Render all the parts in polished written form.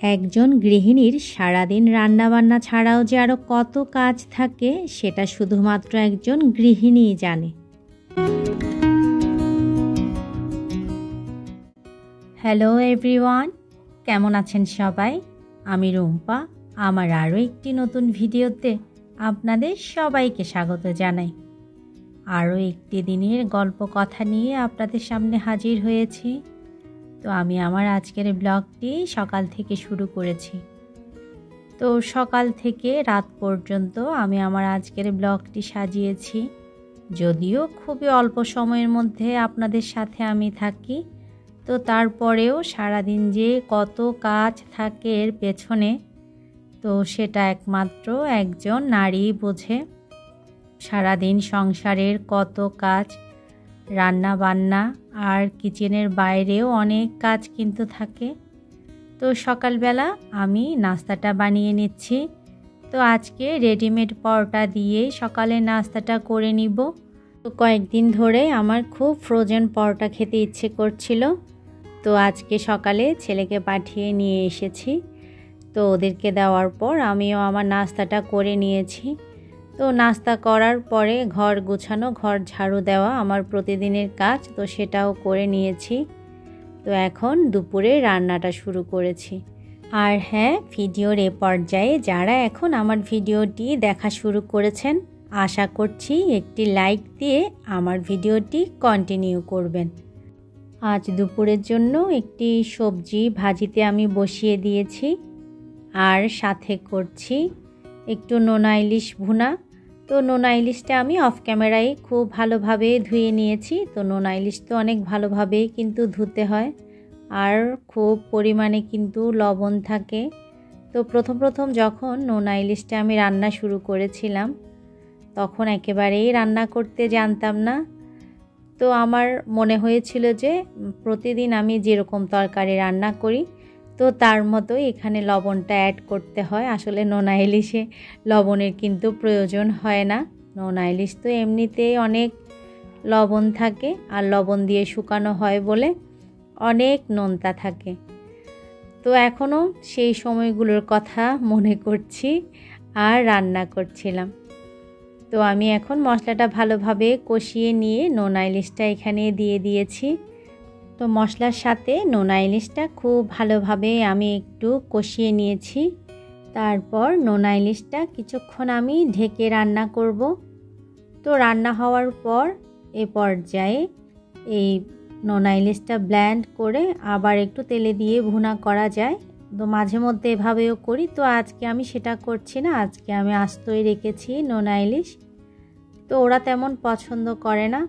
একজন গৃহিণীর সারাদিন রান্নাবান্না ছাড়াও যে আরও কত কাজ থাকে সেটা শুধুমাত্র একজন গৃহিণীই জানে। হ্যালো এভরিওয়ান, কেমন আছেন সবাই? আমি রুম্পা। আমার আরও একটি নতুন ভিডিওতে আপনাদের সবাইকে স্বাগত জানাই। আরও একটি দিনের গল্প কথা নিয়ে আপনাদের সামনে হাজির হয়েছি। তো আমি আমার আজকের ব্লগটি সকাল থেকে শুরু করেছি। তো সকাল থেকে রাত পর্যন্ত আমি আমার আজকের ব্লগটি সাজিয়েছি। যদিও খুবই অল্প সময়ের মধ্যে আপনাদের সাথে আমি থাকি, তো তারপরেও সারাদিন যে কত কাজ থাকে এর পেছনে, তো সেটা একমাত্র একজন নারী বোঝে। সারাদিন সংসারের কত কাজ, রান্না বান্না আর কিচেনের বাইরেও অনেক কাজ কিন্তু থাকে। তো সকালবেলা আমি নাস্তাটা বানিয়ে নিচ্ছি। তো আজকে রেডিমেড পরোটা দিয়ে সকালে নাস্তাটা করে নিব। তো কয়েকদিন ধরে আমার খুব ফ্রোজেন পরোটা খেতে ইচ্ছে করছিল। তো আজকে সকালে ছেলেকে পাঠিয়ে নিয়ে এসেছি। তো ওদেরকে দেওয়ার পর আমিও আমার নাস্তাটা করে নিয়েছি। তো নাস্তা করার পরে ঘর গোছানো, ঘর ঝাড়ু দেওয়া আমার প্রতিদিনের কাজ, তো সেটাও করে নিয়েছি। তো এখন দুপুরে রান্নাটা শুরু করেছি। আর হ্যাঁ, ভিডিওর এ পর্যায়ে যারা এখন আমার ভিডিওটি দেখা শুরু করেছেন, আশা করছি একটি লাইক দিয়ে আমার ভিডিওটি কন্টিনিউ করবেন। আজ দুপুরের জন্য একটি সবজি ভাজিতে আমি বসিয়ে দিয়েছি, আর সাথে করছি একটু নোনা ইলিশ ভুনা। তো নোনা ইলিশটা আমি অফ ক্যামেরায় খুব ভালোভাবে ধুয়ে নিয়েছি। তো নোনা ইলিশ তো অনেক ভালোভাবেই কিন্তু ধুতে হয়, আর খুব পরিমাণে কিন্তু লবণ থাকে। তো প্রথম যখন নোনা ইলিশটা আমি রান্না শুরু করেছিলাম, তখন একেবারেই রান্না করতে জানতাম না। তো আমার মনে হয়েছিল যে প্রতিদিন আমি যেরকম তরকারি রান্না করি, তো তার মতোই এখানে লবণটা অ্যাড করতে হয়। আসলে নোনা ইলিশে লবণের কিন্তু প্রয়োজন হয় না। নোনা ইলিশ তো এমনিতেই অনেক লবণ থাকে, আর লবণ দিয়ে শুকানো হয় বলে অনেক নোনতা থাকে। তো এখনও সেই সময়গুলোর কথা মনে করছি আর রান্না করছিলাম। তো আমি এখন মশলাটা ভালোভাবে কষিয়ে নিয়ে নোনা ইলিশটা এখানে দিয়ে দিয়েছি। তো মশলার সাথে নোনা ইলিশটা খুব ভালোভাবে আমি একটু কষিয়ে নিয়েছি। তারপর নোনা ইলিশটা কিছুক্ষণ আমি ঢেকে রান্না করব। তো রান্না হওয়ার পর এ পর্যায়ে এই নোনা ইলিশটা ব্লেন্ড করে আবার একটু তেলে দিয়ে ভুনা করা যায়। তো মাঝে মধ্যে এভাবেও করি। তো আজকে আমি সেটা করছি না, আজকে আমি আস্তই রেখেছি নোনা ইলিশ। তো ওরা তেমন পছন্দ করে না,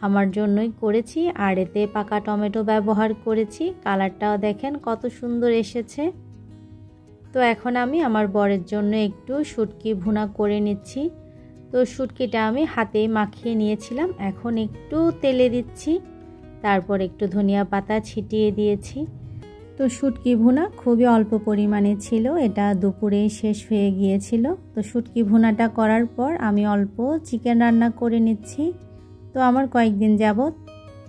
আমার জন্যই করেছি। আর এতে পাকা টমেটো ব্যবহার করেছি। কালারটাও দেখেন কত সুন্দর এসেছে। তো এখন আমি আমার বরের জন্য একটু শুটকি ভুনা করে নিচ্ছি। তো শুটকিটা আমি হাতেই মাখিয়ে নিয়েছিলাম, এখন একটু তেলে দিচ্ছি, তারপর একটু ধনিয়া পাতা ছিটিয়ে দিয়েছি। তো শুটকি ভুনা খুবই অল্প পরিমাণে ছিল, এটা দুপুরে শেষ হয়ে গিয়েছিল। তো শুটকি ভুনাটা করার পর আমি অল্প চিকেন রান্না করে নিচ্ছি। তো আমার কয়েকদিন যাবত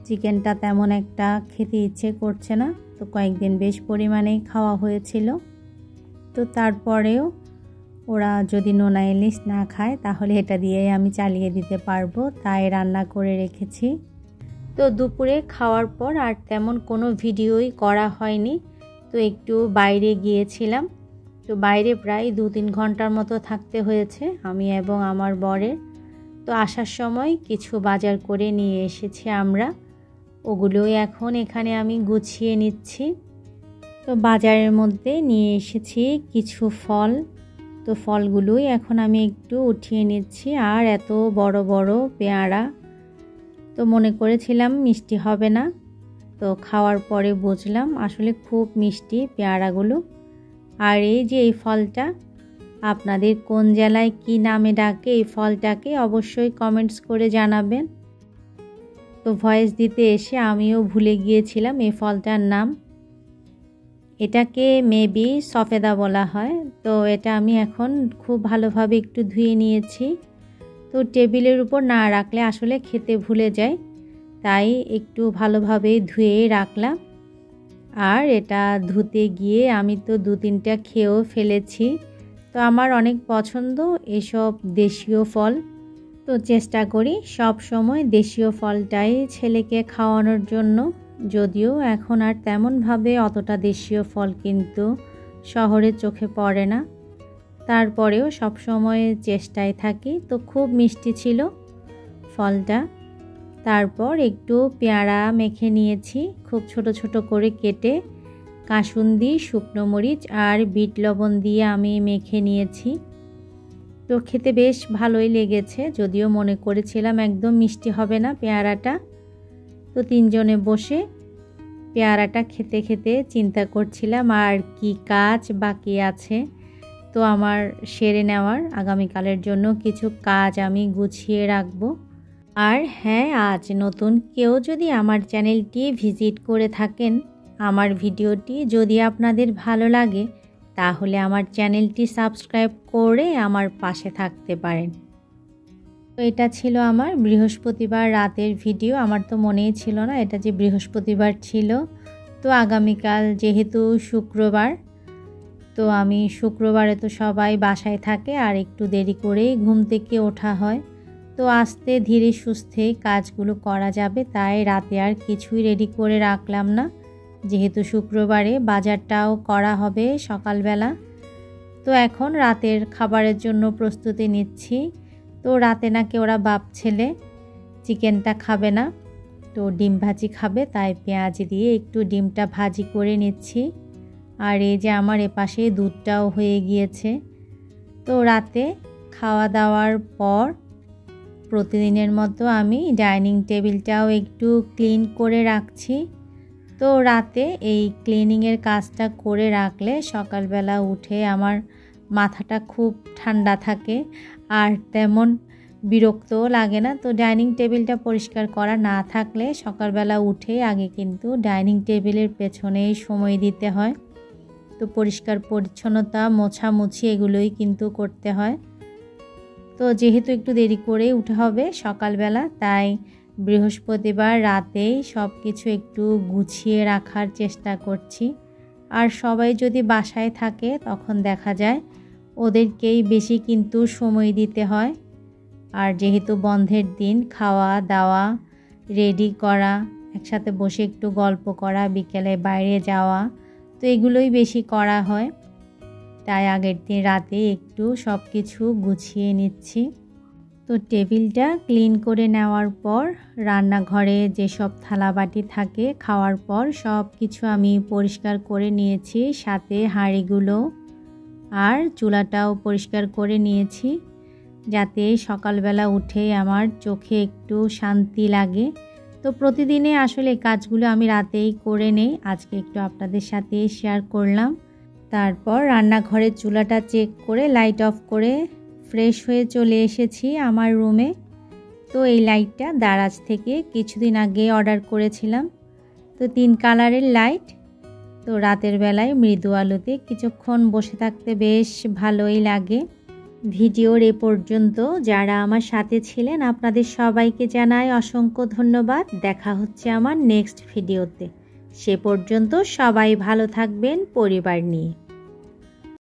চিকেনটা তেমন একটা খেতে ইচ্ছে করছে না, তো কয়েকদিন বেশ পরিমাণেই খাওয়া হয়েছিল। তো তারপরেও ওরা যদি নোনা ইলিশ না খায় তাহলে এটা দিয়েই আমি চালিয়ে দিতে পারবো, তাই রান্না করে রেখেছি। তো দুপুরে খাওয়ার পর আর তেমন কোনো ভিডিওই করা হয়নি। তো একটু বাইরে গিয়েছিলাম। তো বাইরে প্রায় 2-3 ঘন্টার মতো থাকতে হয়েছে আমি এবং আমার বরের। তো আসার সময় কিছু বাজার করে নিয়ে এসেছি আমরা, ওগুলোই এখন এখানে আমি গুছিয়ে নিচ্ছি। তো বাজারের মধ্যে নিয়ে এসেছি কিছু ফল। তো ফলগুলোই এখন আমি একটু উঠিয়ে নিচ্ছি। আর এত বড় বড় পেয়ারা, তো মনে করেছিলাম মিষ্টি হবে না, তো খাওয়ার পরে বুঝলাম আসলে খুব মিষ্টি পেয়ারাগুলো। আর এই যে এই ফলটা, আপনাদের কোন জেলায় কি নামে ডাকে এই ফলটাকে অবশ্যই কমেন্টস করে জানাবেন। তো ভয়েস দিতে এসে আমিও ভুলে গিয়েছিলাম এই ফলটার নাম। এটাকে মেবি সফেদা বলা হয়। তো এটা আমি এখন খুব ভালোভাবে একটু ধুয়ে নিয়েছি। তো টেবিলের উপর না রাখলে আসলে খেতে ভুলে যায়, তাই একটু ভালোভাবে ধুয়ে রাখলাম। আর এটা ধুতে গিয়ে আমি তো 2-3টা খেয়েও ফেলেছি। তো আমার অনেক পছন্দ এসব দেশীয় ফল। তো চেষ্টা করি সব সময় দেশীয় ফলটাই ছেলেকে খাওয়ানোর জন্য। যদিও এখন আর তেমনভাবে অতটা দেশীয় ফল কিন্তু শহরে চোখে পড়ে না, তারপরেও সব সময় চেষ্টায় থাকি। তো খুব মিষ্টি ছিল ফলটা। তারপর একটু পেয়ারা মেখে নিয়েছি, খুব ছোট ছোট করে কেটে কাসুন্দি, শুকনো মরিচ আর বিট লবণ দিয়ে আমি মেখে নিয়েছি। তো খেতে বেশ ভালোই লেগেছে, যদিও মনে করেছিলাম একদম মিষ্টি হবে না পেয়ারাটা। তো 3 জনে বসে পেয়ারাটা খেতে খেতে চিন্তা করছিলাম আর কি কাজ বাকি আছে তো আমার সেরে নেওয়ার, আগামীকালের জন্য কিছু কাজ আমি গুছিয়ে রাখবো। আর হ্যাঁ, আজ নতুন কেউ যদি আমার চ্যানেলটি ভিজিট করে থাকেন, আমার ভিডিওটি যদি আপনাদের ভালো লাগে তাহলে আমার চ্যানেলটি সাবস্ক্রাইব করে আমার পাশে থাকতে পারেন। তো এটা ছিল আমার বৃহস্পতিবার রাতের ভিডিও। আমার তো মনেই ছিল না এটা যে বৃহস্পতিবার ছিল। তো আগামীকাল যেহেতু শুক্রবার, তো আমি শুক্রবারে তো সবাই বাসায় থাকে আর একটু দেরি করেই ঘুম থেকে ওঠা হয়। তো আস্তে ধীরে সুস্থে কাজগুলো করা যাবে, তাই রাতে আর কিছুই রেডি করে রাখলাম না। যেহেতু শুক্রবারে বাজারটাও করা হবে সকালবেলা। তো এখন রাতের খাবারের জন্য প্রস্তুতি নিচ্ছি। তো রাতে নাকি ওরা বাপ ছেলে চিকেনটা খাবে না, তো ডিম ভাজি খাবে, তাই পেঁয়াজ দিয়ে একটু ডিমটা ভাজি করে নিচ্ছি। আর এই যে আমার এপাশে দুধটাও হয়ে গিয়েছে। তো রাতে খাওয়া দাওয়ার পর প্রতিদিনের মতো আমি ডাইনিং টেবিলটাও একটু ক্লিন করে রাখছি। তো রাতে এই ক্লিনিংয়ের কাজটা করে রাখলে সকালবেলা উঠে আমার মাথাটা খুব ঠান্ডা থাকে আর তেমন বিরক্তও লাগে না। তো ডাইনিং টেবিলটা পরিষ্কার করা না থাকলে সকালবেলা উঠে আগে কিন্তু ডাইনিং টেবিলের পেছনেই সময় দিতে হয়। তো পরিষ্কার পরিচ্ছন্নতা, মোছামুছি এগুলোই কিন্তু করতে হয়। তো যেহেতু একটু দেরি করেই উঠা হবে সকালবেলা, তাই বৃহস্পতিবার রাতেই সব কিছু একটু গুছিয়ে রাখার চেষ্টা করছি। আর সবাই যদি বাসায় থাকে তখন দেখা যায় ওদেরকেই বেশি কিন্তু সময় দিতে হয়। আর যেহেতু বন্ধের দিন, খাওয়া দাওয়া, রেডি করা, একসাথে বসে একটু গল্প করা, বিকেলে বাইরে যাওয়া, তো এগুলোই বেশি করা হয়। তাই আগের দিন রাতে একটু সব কিছু গুছিয়ে নিচ্ছি। তো টেবিলটা ক্লিন করে নেওয়ার পর রান্নাঘরে যেসব থালাবাটি থাকে খাওয়ার পর সব কিছু আমি পরিষ্কার করে নিয়েছি, সাথে হাঁড়িগুলো আর চুলাটাও পরিষ্কার করে নিয়েছি, যাতে সকালবেলা উঠে আমার চোখে একটু শান্তি লাগে। তো প্রতিদিনে আসলে কাজগুলো আমি রাতেই করে নেই, আজকে একটু আপনাদের সাথে শেয়ার করলাম। তারপর রান্নাঘরের চুলাটা চেক করে লাইট অফ করে ফ্রেশ হয়ে চলে এসেছি আমার রুমে। তো এই লাইটটা দারাজ থেকে কিছুদিন আগে অর্ডার করেছিলাম। তো 3 কালারের লাইট। তো রাতের বেলায় মৃদু আলোতে কিছুক্ষণ বসে থাকতে বেশ ভালোই লাগে। ভিডিওর এ পর্যন্ত যারা আমার সাথে ছিলেন আপনাদের সবাইকে জানাই অসংখ্য ধন্যবাদ। দেখা হচ্ছে আমার নেক্সট ভিডিওতে। সে পর্যন্ত সবাই ভালো থাকবেন পরিবার নিয়ে।